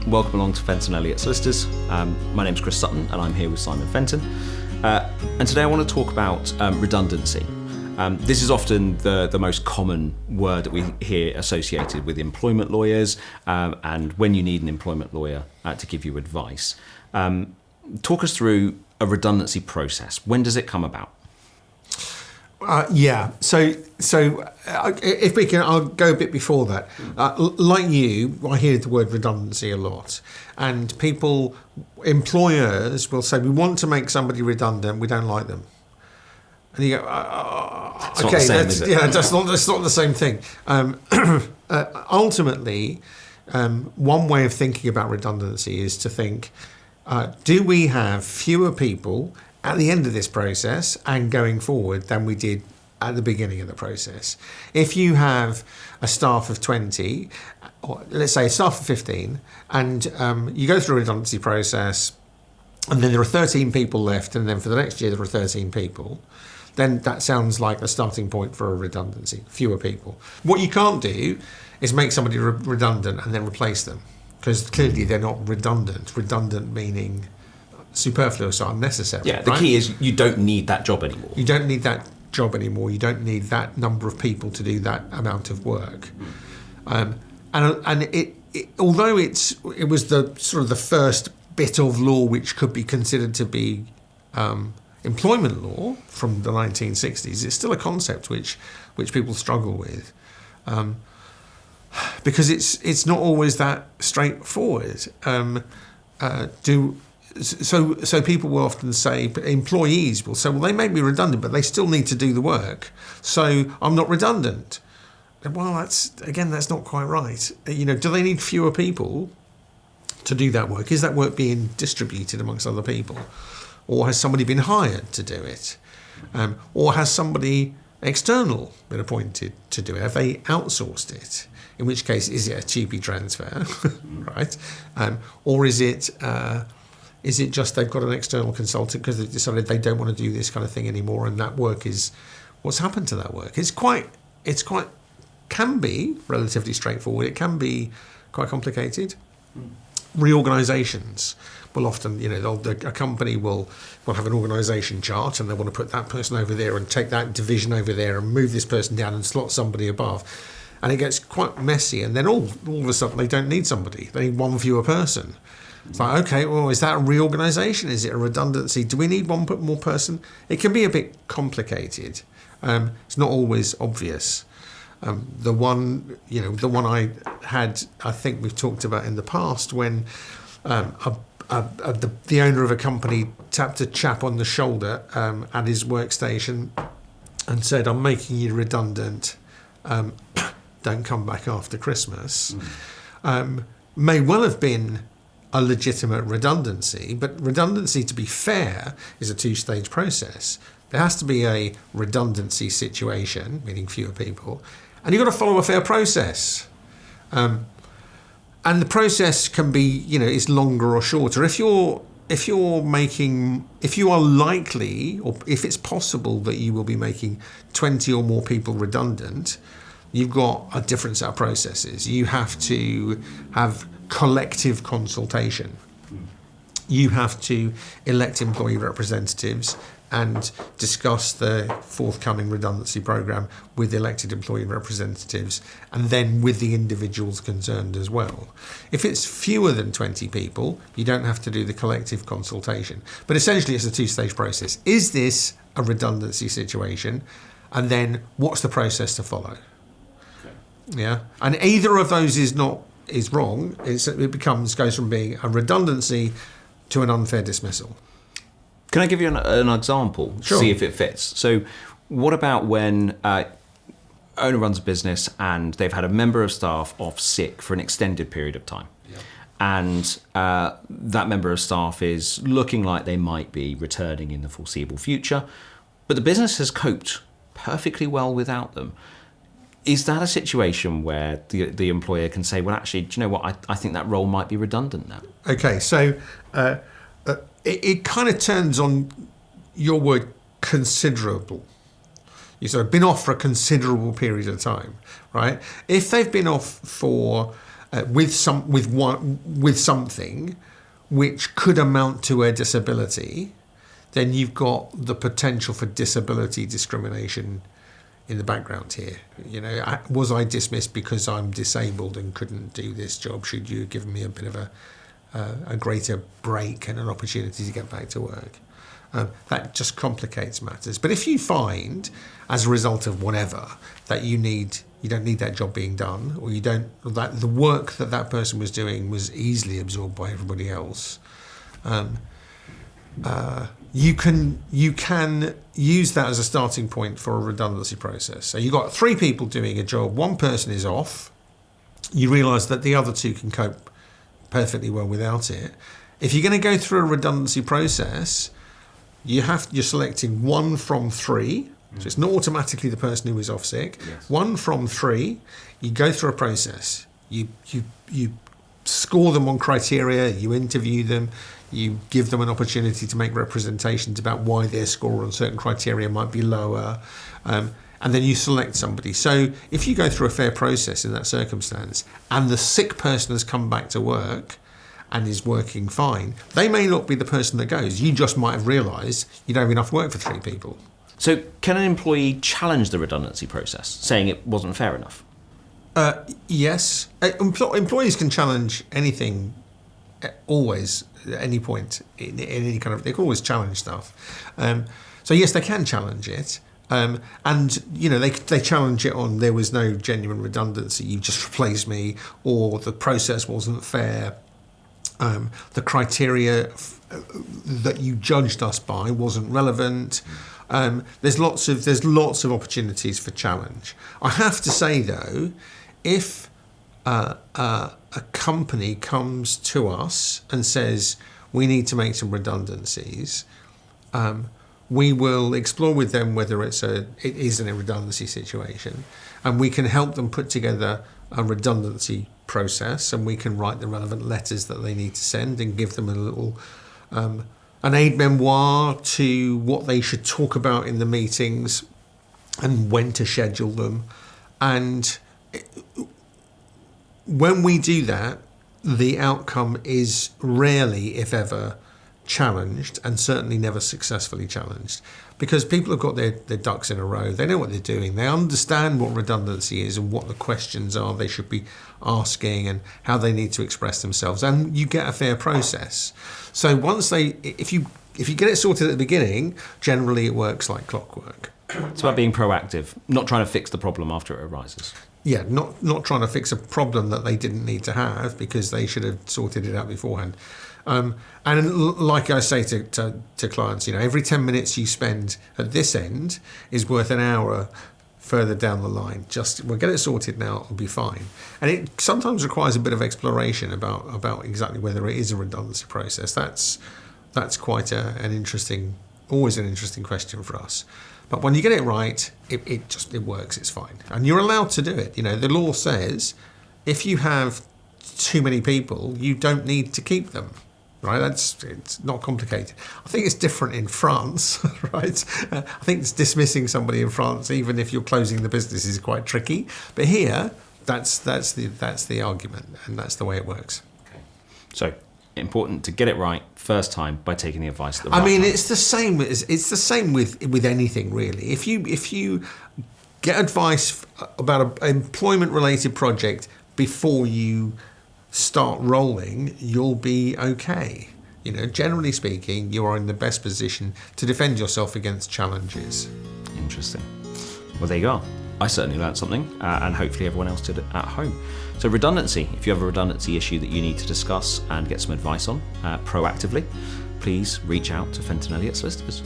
welcome along to Fenton Elliott Solicitors. My name's Chris Sutton and I'm here with Simon Fenton. And today I want to talk about redundancy. This is often the most common word that we hear associated with employment lawyers and when you need an employment lawyer to give you advice. Talk us through a redundancy process. When does it come about? So if we can, I'll go a bit before that. Like you, I hear the word redundancy a lot, and employers will say, we want to make somebody redundant, we don't like them. And you go, okay, that's not the same thing. Ultimately, one way of thinking about redundancy is to think, do we have fewer people at the end of this process and going forward than we did at the beginning of the process? If you have a staff of 20, or let's say a staff of 15, and you go through a redundancy process, and then there are 13 people left, and then for the next year there are 13 people, then that sounds like a starting point for a redundancy, fewer people. What you can't do is make somebody redundant and then replace them, because clearly they're not redundant. Redundant meaning superfluous or unnecessary. Yeah, the key is you don't need that job anymore. You don't need that job anymore. You don't need that number of people to do that amount of work. And although it was the sort of the first bit of law which could be considered to be employment law from the 1960s, it's still a concept which people struggle with, because it's not always that straightforward. So people will often say, employees will say, well, they made me redundant, but they still need to do the work, so I'm not redundant. Well, that's not quite right. Do they need fewer people to do that work? Is that work being distributed amongst other people? Or has somebody been hired to do it? Or has somebody external been appointed to do it? Have they outsourced it? In which case, is it a cheapy transfer, right? Or is it just they've got an external consultant because they've decided they don't want to do this kind of thing anymore, and that work is what's happened to that work? It's quite can be relatively straightforward. It can be quite complicated. Reorganisations will often, a company will have an organisation chart, and they want to put that person over there and take that division over there and move this person down and slot somebody above, and it gets quite messy. And then all of a sudden they don't need somebody; they need one fewer person. It's like, okay, well, is that a reorganisation? Is it a redundancy? Do we need one more person? It can be a bit complicated. It's not always obvious. The one I had, I think we've talked about in the past, when the owner of a company tapped a chap on the shoulder at his workstation and said, "I'm making you redundant. Don't come back after Christmas." May well have been a legitimate redundancy, but redundancy, to be fair, is a two-stage process. There has to be a redundancy situation, meaning fewer people, and you've got to follow a fair process. And the process can be, is longer or shorter. If you are likely, or if it's possible that you will be making 20 or more people redundant, you've got a different set of processes. You have to have collective consultation. You have to elect employee representatives and discuss the forthcoming redundancy programme with elected employee representatives, and then with the individuals concerned as well. If it's fewer than 20 people, you don't have to do the collective consultation. But essentially it's a two-stage process. Is this a redundancy situation? And then what's the process to follow? Okay. Yeah. And either of those is wrong. It goes from being a redundancy to an unfair dismissal. Can I give you an example? Sure. See if it fits. So what about when owner runs a business and they've had a member of staff off sick for an extended period of time? Yeah. And that member of staff is looking like they might be returning in the foreseeable future, but the business has coped perfectly well without them. Is that a situation where the employer can say, well, actually, do you know what? I think that role might be redundant now. Okay, so it kind of turns on your word considerable. You've sort of been off for a considerable period of time, right? If they've been off for with something which could amount to a disability, then you've got the potential for disability discrimination in the background here. You know, was I dismissed because I'm disabled and couldn't do this job? Should you have given me a bit of a greater break and an opportunity to get back to work? That just complicates matters. But if you find, as a result of whatever, that you don't need that job being done, or that the work that person was doing was easily absorbed by everybody else, you can use that as a starting point for a redundancy process. So you've got 3 people doing a job, one person is off, you realise that the other 2 can cope perfectly well without it. If you're going to go through a redundancy process, you're selecting 1 from 3, so it's not automatically the person who is off sick. Yes. 1 from 3, you go through a process. You score them on criteria, you interview them, you give them an opportunity to make representations about why their score on certain criteria might be lower, and then you select somebody. So if you go through a fair process in that circumstance and the sick person has come back to work and is working fine, they may not be the person that goes. You just might have realised you don't have enough work for 3 people. So can an employee challenge the redundancy process, saying it wasn't fair enough? Yes. Employees can challenge anything, always, at any point, in any kind of... They can always challenge stuff. So yes, they can challenge it. And, you know, they challenge it on there was no genuine redundancy, you just replaced me, or the process wasn't fair. The criteria that you judged us by wasn't relevant. There's lots of opportunities for challenge. I have to say though, if a company comes to us and says we need to make some redundancies, we will explore with them whether it is a redundancy situation, and we can help them put together a redundancy process, and we can write the relevant letters that they need to send and give them a little an aid memoir to what they should talk about in the meetings and when to schedule them. And when we do that, the outcome is rarely, if ever, challenged, and certainly never successfully challenged, because people have got their ducks in a row. They know what they're doing. They understand what redundancy is and what the questions are they should be asking and how they need to express themselves, and you get a fair process. So if you get it sorted at the beginning, generally it works like clockwork. It's about being proactive, not trying to fix the problem after it arises. Yeah, not trying to fix a problem that they didn't need to have because they should have sorted it out beforehand. And like I say to clients, you know, every 10 minutes you spend at this end is worth an hour further down the line. Just we'll get it sorted now, it'll be fine. And it sometimes requires a bit of exploration about exactly whether it is a redundancy process. That's quite always an interesting question for us. But when you get it right, it works, it's fine. And you're allowed to do it. You know, the law says if you have too many people, you don't need to keep them. Right, it's not complicated. I think it's different in France, right? I think it's dismissing somebody in France, even if you're closing the business, is quite tricky. But here, that's the argument, and that's the way it works. Okay. So important to get it right first time by taking the advice. At the right time. It's the same with anything really. If you get advice about an employment-related project before you start rolling, you'll be okay. You know, generally speaking, you are in the best position to defend yourself against challenges. Interesting. Well, there you go. I certainly learned something, and hopefully everyone else did at home. So redundancy, if you have a redundancy issue that you need to discuss and get some advice on proactively, please reach out to Fenton Elliott Solicitors.